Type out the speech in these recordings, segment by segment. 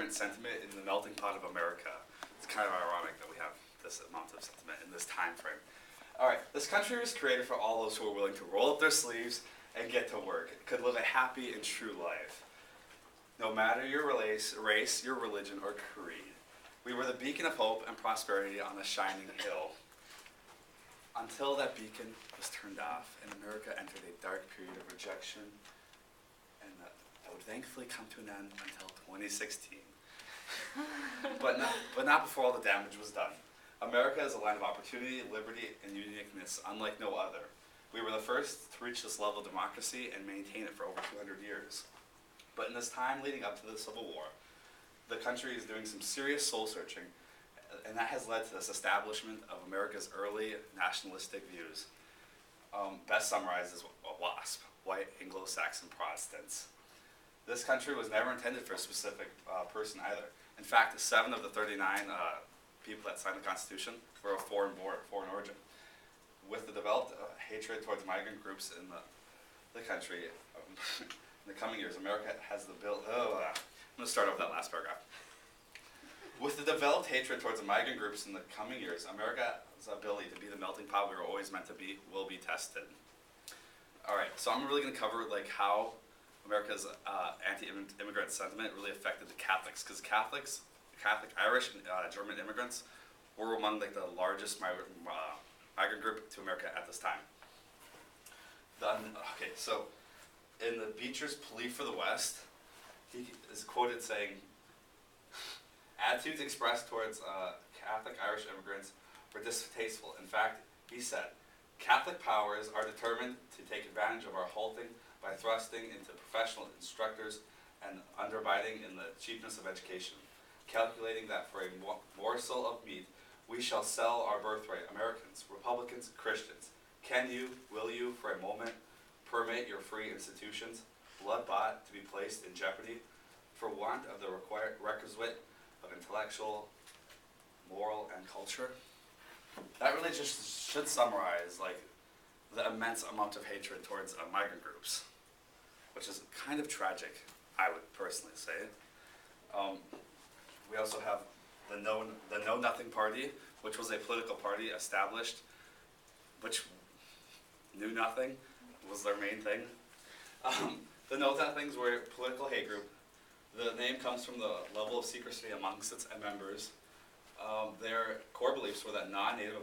anti-immigrant sentiment in the melting pot of America. It's kind of ironic that we have this amount of sentiment in this time frame. All right, this country was created for all those who are willing to roll up their sleeves and get to work. It could live a happy and true life, no matter your race, your religion, or creed. We were the beacon of hope and prosperity on a shining hill. Until that beacon was turned off and America entered a dark period of rejection, and that would thankfully come to an end until 2016. but not before all the damage was done. America is a land of opportunity, liberty, and uniqueness unlike no other. We were the first to reach this level of democracy and maintain it for over 200 years. But in this time leading up to the Civil War, the country is doing some serious soul searching, and that has led to this establishment of America's early nationalistic views. Best summarized as WASP, White Anglo-Saxon Protestants. This country was never intended for a specific person either. In fact, 7 of the 39 people that signed the Constitution were of foreign origin. With the developed hatred towards migrant groups in the country, in the coming years, America has the bill. I'm going to start over that last paragraph. With the developed hatred towards the migrant groups in the coming years, America's ability to be the melting pot we were always meant to be will be tested. All right, so I'm really going to cover how America's anti-immigrant sentiment really affected the Catholics, because Catholic, Irish, and German immigrants were among the largest migrant group to America at this time. So in the Beecher's plea for the West, he is quoted saying, attitudes expressed towards Catholic Irish immigrants were distasteful. In fact, he said, Catholic powers are determined to take advantage of our halting by thrusting into professional instructors and underbiting in the cheapness of education, calculating that for a morsel of meat we shall sell our birthright, Americans, Republicans, Christians. Can you, will you, for a moment, permit your free institutions, blood-bought, to be placed in jeopardy for want of the requisite of intellectual, moral, and culture? That really just should summarize the immense amount of hatred towards migrant groups, which is kind of tragic, I would personally say. We also have the Know Nothing Party, which was a political party established, which knew nothing was their main thing. The Know Nothings were a political hate group. The name comes from the level of secrecy amongst its members. Their core beliefs were that non-Native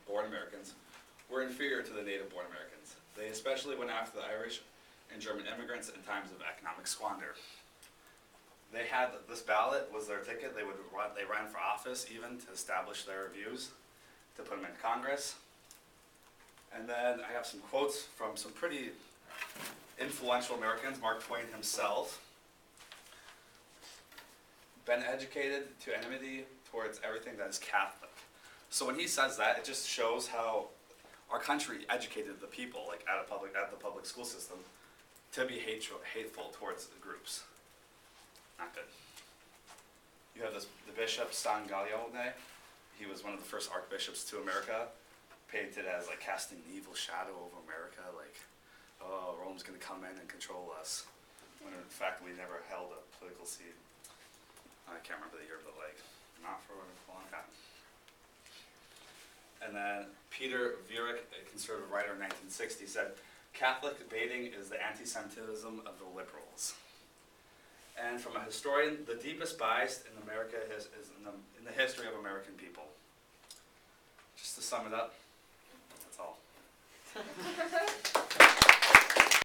born Americans were inferior to the native-born Americans. They especially went after the Irish and German immigrants in times of economic squander. They had this ballot was their ticket. They ran for office even to establish their views, to put them in Congress. And then I have some quotes from some pretty influential Americans. Mark Twain himself. Been educated to enmity towards everything that is Catholic. So when he says that, it just shows how our country educated the people, at the public school system, to be hateful towards the groups. Not good. You have the Bishop Sangaglione. He was one of the first archbishops to America, painted as casting an evil shadow over America, oh, Rome's going to come in and control us, when in fact we never held a political seat. I can't remember the year, but not for a long time. And then Peter Viereck, a conservative writer in 1960, said, Catholic baiting is the anti-Semitism of the liberals. And from a historian, the deepest bias in America is in the history of American people. Just to sum it up,